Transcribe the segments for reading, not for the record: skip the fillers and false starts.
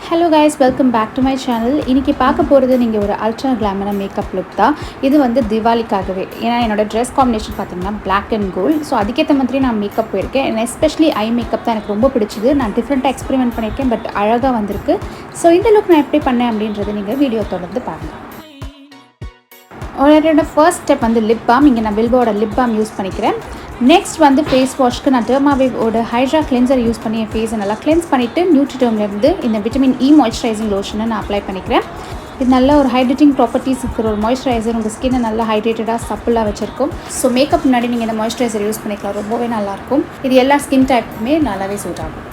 Hello guys, welcome back to my channel. இன்னைக்கு பார்க்க போறது நீங்க ஒரு அல்ட்ரா கிளாமர் மேக்கப் லுக் தான். இது வந்து திவாலிக்காகவே. ஏனா என்னோட Dress காம்பினேஷன் பாத்தீங்கன்னா black and gold. சோ அதுக்கேத்த மாதிரி நான் மேக்கப் போயிருக்கேன். and especially ஐ மேக்கப் தான் எனக்கு ரொம்ப பிடிச்சது. நான் டிஃபரண்டா எக்ஸ்பெரிமென்ட் பண்ணிருக்கேன் பட் அழகா வந்திருக்கு. சோ இந்த லுக் நான் எப்படி பண்ணேன் அப்படின்றது நீங்க வீடியோ தொடர்ந்து பாருங்க. என்னோட ஃபர்ஸ்ட் ஸ்டெப் வந்து லிப் பாம். இங்க நான் பில்போட லிப் பாம் யூஸ் பண்ணிக்கிறேன். நெக்ஸ்ட் வந்து ஃபேஸ் வாஷ்க்கு நான் டெர்மாவேவோட ஹைட்ரா கிளென்சர் யூஸ் பண்ணி என் ஃபேஸை நல்லா கிளென்ஸ் பண்ணிவிட்டு நியூட்ரிடர்ம்லேருந்து இந்த விட்டமின் இ மாய்ஸ்சரைசிங் லோஷனை நான் அப்ளை பண்ணிக்கிறேன். இது நல்ல ஒரு ஹைட்ரேட்டிங் ப்ராப்பர்ட்டிஸ் இருக்கிற ஒரு மாய்ஸ்சரைசர் உங்கள் ஸ்கின்னை நல்லா ஹைட்ரேட்டடாக சப்பிளாக வச்சுருக்கும். ஸோ மேக்கப் முன்னாடி நீங்கள் இந்த மாய்ஸ்சரைசர் யூஸ் பண்ணிக்கலாம், ரொம்பவே நல்லாயிருக்கும். இது எல்லா ஸ்கின் டைப்புமே நல்லாவே சூட் ஆகும்.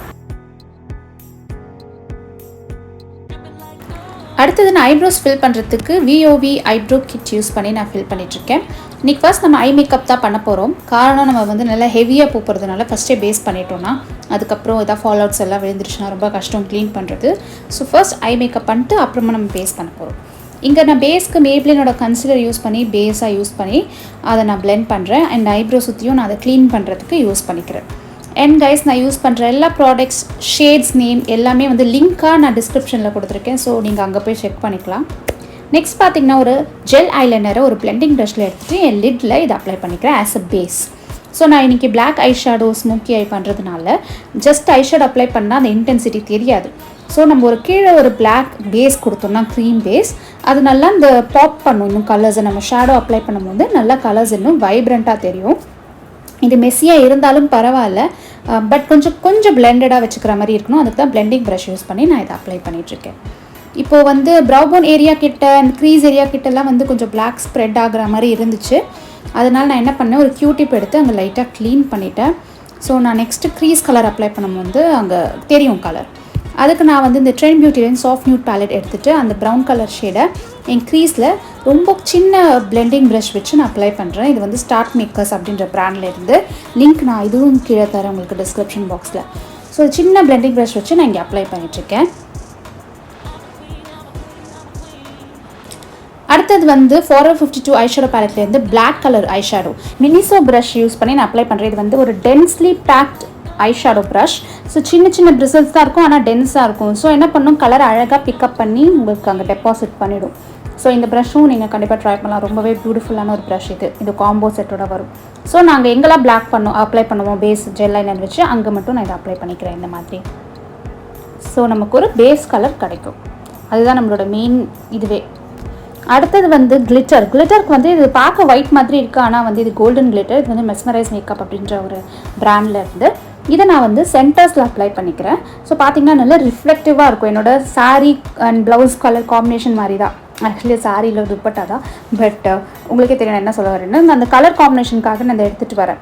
அடுத்தது நான் ஐப்ரோஸ் ஃபில் பண்ணுறதுக்கு VOV ஐப்ரோ கிட் யூஸ் பண்ணி நான் ஃபில் பண்ணிகிட்ருக்கேன். இன்றைக்கி ஃபர்ஸ்ட் நம்ம ஐ மேக்கப் தான் பண்ண போகிறோம். காரணம் நம்ம வந்து நல்லா ஹெவியாக போகிறதுனால ஃபஸ்ட்டே பேஸ் பண்ணிட்டோன்னா அதுக்கப்புறம் எதாவது ஃபால் அவுட்ஸ் எல்லாம் விழுந்துருச்சுன்னா ரொம்ப கஷ்டம் க்ளீன் பண்ணுறது. ஸோ ஃபர்ஸ்ட் ஐ மேக்கப் பண்ணிட்டு அப்புறமா நம்ம பேஸ் பண்ண போகிறோம். இங்கே நான் பேஸ்க்கு மேப்ளினோட கன்சிலர் யூஸ் பண்ணி பேஸாக யூஸ் பண்ணி அதை நான் பிளெண்ட் பண்ணுறேன். அண்ட் ஐப்ரோ சுற்றியும் நான் அதை க்ளீன் பண்ணுறதுக்கு யூஸ் பண்ணிக்கிறேன். அண்ட் கைஸ் நான் யூஸ் பண்ணுற எல்லா ப்ராடக்ட்ஸ் ஷேட்ஸ் நேம் எல்லாமே வந்து லிங்க்காக நான் டிஸ்கிரிப்ஷனில் கொடுத்துருக்கேன். ஸோ நீங்கள் அங்கே போய் செக் பண்ணிக்கலாம். நெக்ஸ்ட் பார்த்திங்கன்னா ஒரு ஜெல் ஐலைனரை ஒரு பிளெண்டிங் ப்ரஷில் எடுத்துகிட்டு என் லிட்டில் இதை அப்ளை பண்ணிக்கிறேன் ஆஸ் அ பேஸ். ஸோ நான் இன்றைக்கி black eye shadow smoky eye பண்ணுறதுனால ஜஸ்ட் ஐ ஷேடோ அப்ளை பண்ணால் அந்த இன்டென்சிட்டி தெரியாது. ஸோ நம்ம ஒரு கீழே ஒரு பிளாக் பேஸ் கொடுத்தோம்னா க்ரீம் பேஸ் அது நல்லா இந்த பாப் பண்ணும். இன்னும் கலர்ஸை நம்ம ஷேடோ அப்ளை பண்ணும்போது நல்லா கலர்ஸ் இன்னும் வைப்ரண்ட்டாக தெரியும். இது மெஸ்ஸியாக இருந்தாலும் பரவாயில்ல, பட் கொஞ்சம் பிளெண்டடாக வச்சுக்கிற மாதிரி இருக்கணும். அதுக்கு தான் பிளெண்டிங் ப்ரஷ் யூஸ் பண்ணி நான் இதை அப்ளை பண்ணிகிட்ருக்கேன். இப்போது வந்து ப்ரௌபோன் ஏரியா கிட்ட அண்ட் க்ரீஸ் ஏரியா கிட்டலாம் வந்து கொஞ்சம் பிளாக் ஸ்ப்ரெட் ஆகிற மாதிரி இருந்துச்சு. அதனால் நான் என்ன பண்ணேன், ஒரு க்யூடிப் எடுத்து அங்கே லைட்டாக க்ளீன் பண்ணிட்டேன். ஸோ நான் நெக்ஸ்ட்டு க்ரீஸ் கலர் அப்ளை பண்ணும்போது அங்கே தெரியும் கலர். அதுக்கு நான் வந்து இந்த ட்ரெண்ட் பியூட்டிலேருந்து சாஃப்ட் நியூட் பேலட் எடுத்துகிட்டு அந்த ப்ரௌன் கலர் ஷேடை என் க்ரீஸில் ரொம்ப சின்ன பிளெண்டிங் ப்ரஷ் வச்சு நான் அப்ளை பண்ணுறேன். இது வந்து ஸ்டார்ட் மேக்கர்ஸ் அப்படின்ற ப்ராண்ட்லேருந்து லிங்க் நான் இதுவும் கீழே தரேன் உங்களுக்கு டிஸ்கிரிப்ஷன் பாக்ஸில். ஸோ சின்ன பிளெண்டிங் ப்ரஷ் வச்சு நான் இங்கே அப்ளை பண்ணிகிட்ருக்கேன். அடுத்தது வந்து 452 ஐஷேடோ பேலட்லேருந்து black colour eyeshadow Miniso brush use பண்ணி நான் அப்ளை பண்ணுறேன். இது வந்து ஒரு densely packed eyeshadow brush. So சின்ன பிரிசல்ஸ் தான் இருக்கும், ஆனால் டென்ஸாக இருக்கும். ஸோ என்ன பண்ணும், கலர் அழகாக பிக்கப் பண்ணி உங்களுக்கு அங்கே டெபாசிட் பண்ணிவிடும். ஸோ இந்த ப்ரஷ்ஷும் நீங்கள் கண்டிப்பாக ட்ரை பண்ணலாம். ரொம்பவே பியூட்டிஃபுல்லான ஒரு ப்ரஷ் இது காம்போ செட்டோட வரும். ஸோ நாங்கள் எங்கெல்லாம் பிளாக் அப்ளை பண்ணுவோம் பேஸ் ஜெல் லைனர் வச்சு அங்கே மட்டும் நான் இதை அப்ளை பண்ணிக்கிறேன் இந்த மாதிரி. ஸோ நமக்கு ஒரு பேஸ் கலர் கிடைக்கும். அதுதான் நம்மளோட மெயின் இதுவே. அடுத்தது வந்து கிளிட்டருக்கு வந்து இது பார்க்க ஒயிட் மாதிரி இருக்குது, ஆனால் வந்து இது கோல்டன் கிளிட்டர். இது வந்து மெஸ்மரைஸ் மேக்கப் அப்படின்ற ஒரு பிராண்டில் இருந்து இதை நான் வந்து சென்டர்ஸில் அப்ளை பண்ணிக்கிறேன். ஸோ பார்த்திங்கன்னா நல்லா ரிஃப்ளெக்டிவாக இருக்கும். என்னோடய sari and blouse colour combination மாதிரி தான். ஆக்சுவலி சாரியில் துப்பட்டா தான், பட் உங்களுக்கே தெரியும் என்ன சொல்ல வரேன்னு. அந்த கலர் காம்பினேஷனுக்காக நான் இதை எடுத்துகிட்டு வரேன்.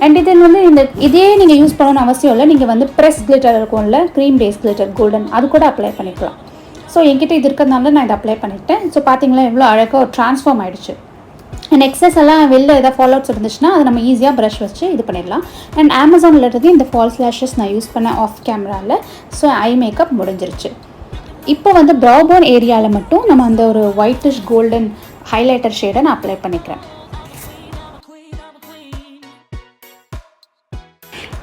அண்ட் இது வந்து இதே நீங்கள் யூஸ் பண்ணணும்னு அவசியம் இல்லை. நீங்கள் வந்து ப்ரெஸ் கிளிட்டர் இருக்கும்ல, க்ரீம் பேஸ் கிளிட்டர் கோல்டன், அது கூட அப்ளை பண்ணிக்கலாம். ஸோ என்கிட்ட இது இருக்கிறதுனால நான் இதை அப்ளை பண்ணிவிட்டேன். ஸோ பார்த்தீங்களா எவ்வளோ அழகாக ஒரு ட்ரான்ஸ்ஃபார்ம் ஆகிடுச்சு. அண்ட் எக்ஸஸ் எல்லாம் வெளில எதாவது ஃபால் அவுட்ஸ் இருந்துச்சுன்னா அதை நம்ம ஈஸியாக ப்ரஷ் வச்சு இது பண்ணிடலாம். அண்ட் அமேசானில் இருந்து இந்த ஃபால்ஸ் லேஷஸ் நான் யூஸ் பண்ணேன் ஆஃப் கேமராவில். ஸோ ஐ மேக்கப் முடிஞ்சிருச்சு. இப்போ வந்து ப்ரௌபோன் ஏரியாவில் மட்டும் நம்ம அந்த ஒரு ஒயிட்டிஷ் கோல்டன் ஹைலைட்டர் ஷேடை நான் அப்ளை பண்ணிக்கிறேன்.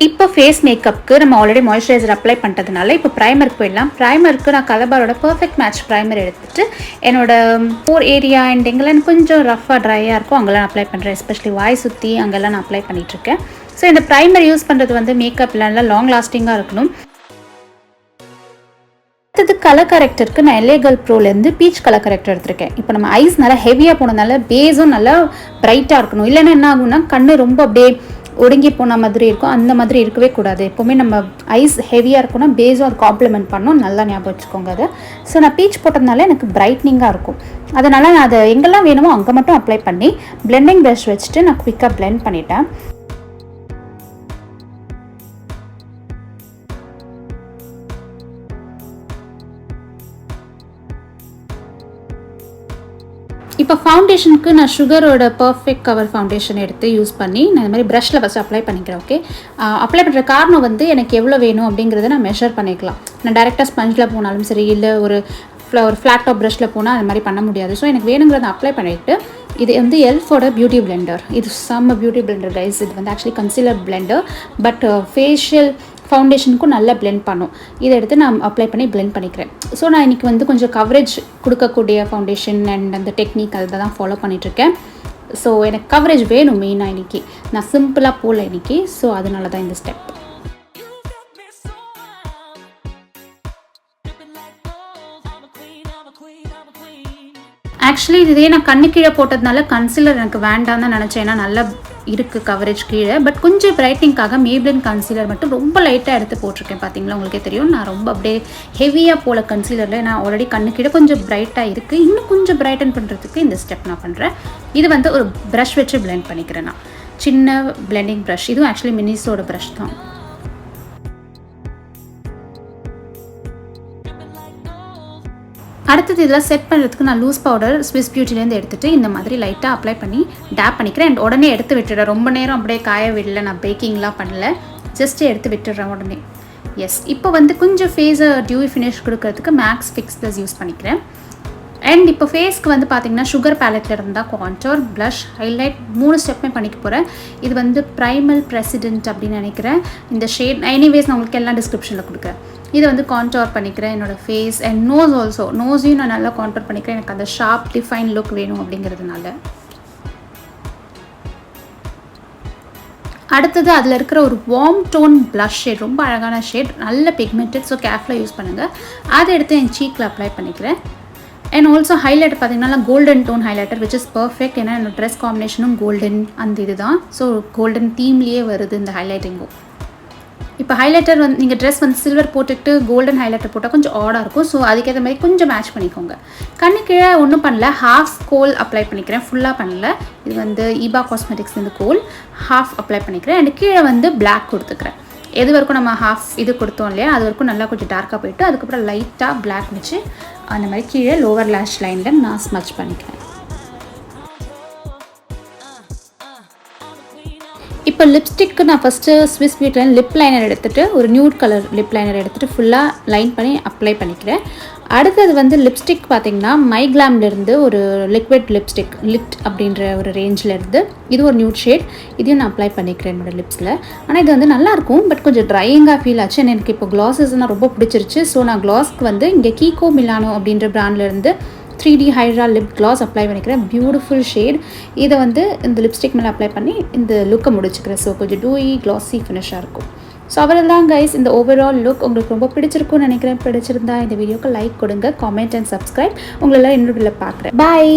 இப்போ ஃபேஸ் மேக்கப்புக்கு நம்ம ஆல்ரெடி மாய்ஸ்சரைசர் அப்ளை பண்ணுறதுனால இப்போ ப்ரைமருக்கு போயிடலாம். ப்ரைமருக்கு நான் கலபாரோட பர்ஃபெக்ட் மேட்ச் ப்ரைமர் எடுத்துகிட்டு என்னோட போர் ஏரியா அண்ட் எங்கெல்லாம் கொஞ்சம் ரஃபாக ட்ரையாக இருக்கும் அங்கெல்லாம் அப்ளை பண்ணுறேன். எஸ்பெஷலி வாய் சுற்றி அங்கெல்லாம் நான் அப்ளை பண்ணிகிட்ருக்கேன். ஸோ இந்த ப்ரைமர் யூஸ் பண்ணுறது வந்து மேக்கப்பில் நல்லா லாங் லாஸ்டிங்காக இருக்கணும். அடுத்தது கலர் கரெக்டருக்கு நான் LA Girl ப்ரோலேருந்து பீச் கலர் கரெக்டர் எடுத்திருக்கேன். இப்போ நம்ம ஐஸ் நல்லா ஹெவியாக போனதுனால பேஸும் நல்லா ப்ரைட்டாக இருக்கணும். இல்லைன்னா என்ன ஆகும்னா கண்ணு ரொம்ப அப்படியே ஒடுங்கி போன மாதிரி இருக்கும். அந்த மாதிரி இருக்கவே கூடாது. எப்போவுமே நம்ம ஐஸ் ஹெவியாக இருக்கும்னா பேஸும் அது காம்ப்ளிமெண்ட் பண்ணணும். நல்லா ஞாபகம் வச்சுக்கோங்க அதை. ஸோ நான் பீச் போட்டதுனால எனக்கு பிரைட்னிங்காக இருக்கும். அதனால் நான் அதை எங்கெல்லாம் வேணுமோ அங்கே மட்டும் அப்ளை பண்ணி பிளெண்டிங் ப்ரஷ் வச்சுட்டு நான் குயிக்காக பிளெண்ட் பண்ணிட்டேன். இப்போ ஃபவுண்டேஷனுக்கு நான் சுகரோட பர்ஃபெக்ட் கவர் ஃபவுண்டேஷன் எடுத்து யூஸ் பண்ணி நான் இந்த மாதிரி ப்ரஷில் ஃபஸ்ட்டு அப்ளை பண்ணிக்கிறேன். ஓகே, அப்ளை பண்ணுற காரணம் வந்து எனக்கு எவ்வளோ வேணும் அப்படிங்கிறத நான் மெஷர் பண்ணிக்கலாம். நான் டேரெக்டாக ஸ்பஞ்சில் போனாலும் சரி, இல்லை ஒரு ஃப்ளாட் டாப் ப்ரஷில் போனால் அது மாதிரி பண்ண முடியாது. ஸோ எனக்கு வேணுங்கிறத அப்ளை பண்ணிவிட்டு இது வந்து எல்ஃபோட பியூட்டி பிளெண்டர். இது செம்ம பியூட்டி பிளெண்டர் கைஸ். இது வந்து ஆக்சுவலி கன்சீலர் பிளெண்டர், பட் ஃபவுண்டேஷனுக்கும் நல்லா பிளெண்ட் பண்ணும். இதை எடுத்து நான் அப்ளை பண்ணி பிளெண்ட் பண்ணிக்கிறேன். ஸோ நான் இன்றைக்கி வந்து கொஞ்சம் கவரேஜ் கொடுக்கக்கூடிய ஃபவுண்டேஷன் அண்ட் அந்த டெக்னிக் அதை தான் ஃபாலோ பண்ணிகிட்ருக்கேன். ஸோ எனக்கு கவரேஜ் வேணும் மெயினாக இன்றைக்கி. நான் சிம்பிளாக போகல இன்றைக்கி. ஸோ அதனால தான் இந்த ஸ்டெப். ஆக்சுவலி இதே நான் கண்ணு கீழே போட்டதுனால கன்சீலர் எனக்கு வேண்டாம் தான் நினச்சேன். ஏன்னா நல்லா இருக்குது கவரேஜ் கீழே. பட் கொஞ்சம் பிரைட்டிங்காக மேப்ளின் கன்சீலர் மட்டும் ரொம்ப லைட்டாக எடுத்து போட்டிருக்கேன். பார்த்தீங்களா, உங்களுக்கே தெரியும். நான் ரொம்ப அப்படியே ஹெவியாக போல கன்சீலரில். நான் ஆல்ரெடி கண்ணு கீழே கொஞ்சம் பிரைட்டாக இருக்குது. இன்னும் கொஞ்சம் பிரைட்டன் பண்ணுறதுக்கு இந்த ஸ்டெப் நான் பண்ணுறேன். இது வந்து ஒரு ப்ரஷ் வச்சு பிளெண்ட் பண்ணிக்கிறேன். நான் சின்ன பிளெண்டிங் ப்ரஷ். இதுவும் ஆக்சுவலி மினிஸோட ப்ரஷ் தான். அடுத்தது இதெல்லாம் செட் பண்ணுறதுக்கு நான் லூஸ் பவுடர் ஸ்விஸ் பியூட்டிலேருந்து எடுத்துகிட்டு இந்த மாதிரி லைட்டாக அப்ளை பண்ணி டேப் பண்ணிக்கிறேன். அண்ட் உடனே எடுத்து விட்டுடுறேன். ரொம்ப நேரம் அப்படியே காய விடல. நான் பேக்கிங்லாம் பண்ணல. ஜஸ்ட்டு எடுத்து விட்டுடுறேன் உடனே. எஸ், இப்போ வந்து கொஞ்சம் ஃபேஸை டியூவி ஃபினிஷ் கொடுக்கறதுக்கு மேக்ஸ் ஃபிக்ஸ் ப்ளஸ் யூஸ் பண்ணிக்கிறேன். அண்ட் இப்போ ஃபேஸ்க்கு வந்து பார்த்திங்கன்னா சுகர் பேலட்டில் இருந்தால் கான்டோர், ப்ளஷ், ஹைலைட் 3 ஸ்டெப்புமே பண்ணிக்க போகிறேன். இது வந்து ப்ரைமல் பிரசிடென்ட் அப்படின்னு நினைக்கிறேன். இந்த ஷேட் எனிவேஸ் நான் உங்களுக்கு எல்லாம் டிஸ்கிரிப்ஷனில் கொடுக்குறேன். இதை வந்து கான்டோர் பண்ணிக்கிறேன் என்னோடய ஃபேஸ் அண்ட் நோஸ் ஆல்சோ. நோஸையும் நான் நல்லா கான்டோர் பண்ணிக்கிறேன். எனக்கு அந்த ஷார்ப் டிஃபைன் லுக் வேணும் அப்படிங்கிறதுனால. அடுத்தது அதில் இருக்கிற ஒரு வார்ம் டோன் ப்ளஷ் ஷேட், ரொம்ப அழகான ஷேட், நல்ல பிக்மெண்டட். ஸோ கேர்ஃபுல்லாக யூஸ் பண்ணுங்கள். அதை எடுத்து என் சீக்கில் அப்ளை பண்ணிக்கிறேன். அண்ட் ஆல்சோ ஹைலைட்டர் பார்த்திங்கன்னா golden tone highlighter which is perfect. ஏன்னா என்னோட ட்ரெஸ் காம்பினேஷனும் கோல்டன் அந்த இது தான். ஸோ கோல்டன் தீம்லேயே வருது இந்த ஹைலைட்டிங்கும். இப்போ ஹைலைட்டர் வந்து நீங்கள் ட்ரெஸ் வந்து சில்வர் போட்டுக்கிட்டு கோல்டன் ஹைலைட்டர் போட்டால் கொஞ்சம் ஆடாக இருக்கும். ஸோ அதுக்கேற்ற மாதிரி கொஞ்சம் மேட்ச் பண்ணிக்கோங்க. கண்ணு கீழே ஒன்றும் பண்ணல, ஹாஃப் கோல் அப்ளை பண்ணிக்கிறேன். ஃபுல்லாக பண்ணல. இது வந்து ஈபா காஸ்மெட்டிக்ஸ் இந்த கோல் ஹாஃப் அப்ளை பண்ணிக்கிறேன். அண்ட் கீழே வந்து பிளாக் கொடுத்துக்கிறேன். எது வரைக்கும் நம்ம ஹாஃப் இது கொடுத்தோம் இல்லையா, அது வரைக்கும் நல்லா கொஞ்சம் டார்க்காக போயிட்டு அதுக்கப்புறம் லைட்டாக பிளாக் வச்சு அந்த மாதிரி கீழே லோவர் லேஷ் லைனில் நான் ஸ்மச் பண்ணிக்கிறேன். இப்போ லிப்ஸ்டிக்கு நான் ஃபஸ்ட்டு ஸ்விஸ் பியூட்டிலேருந்து லிப் லைனர் எடுத்துகிட்டு ஒரு நியூட் கலர் லிப் லைனர் எடுத்துகிட்டு ஃபுல்லாக லைன் பண்ணி அப்ளை பண்ணிக்கிறேன். அடுத்தது வந்து லிப்ஸ்டிக் பார்த்திங்கன்னா மைக்லாம்லேருந்து ஒரு லிக்விட் லிப்ஸ்டிக் லிட் அப்படின்ற ஒரு ரேஞ்சில் இருந்து இது ஒரு நியூட் ஷேட். இதையும் நான் அப்ளை பண்ணிக்கிறேன் என்னோடய லிப்ஸில். ஆனால் இது வந்து நல்லாயிருக்கும், பட் கொஞ்சம் ட்ரையிங்காக ஃபீல் ஆச்சு. எனக்கு இப்போ க்ளாஸஸ்னால் ரொம்ப பிடிச்சிருச்சு. ஸோ நான் க்ளாஸ்க்கு வந்து இங்கே கீகோ மிலானோ அப்படின்ற பிராண்ட்லேருந்து 3D hydra lip gloss apply பண்ணிக்கிறேன். Beautiful shade. இதை வந்து இந்த லிப்ஸ்டிக் மேலே அப்ளை பண்ணி இந்த லுக்கை முடிச்சுக்கிறேன். ஸோ கொஞ்சம் டூயி க்ளாஸி ஃபினிஷாக இருக்கும். ஸோ அவ்வளோதான் கைஸ். இந்த ஓவரால் லுக் உங்களுக்கு ரொம்ப பிடிச்சிருக்கும்னு நினைக்கிறேன். பிடிச்சிருந்தா இந்த வீடியோக்கு லைக் கொடுங்க, காமெண்ட் அண்ட் சப்ஸ்கிரைப். உங்களெல்லாம் இன்னொரு பார்க்குறேன். பாய்.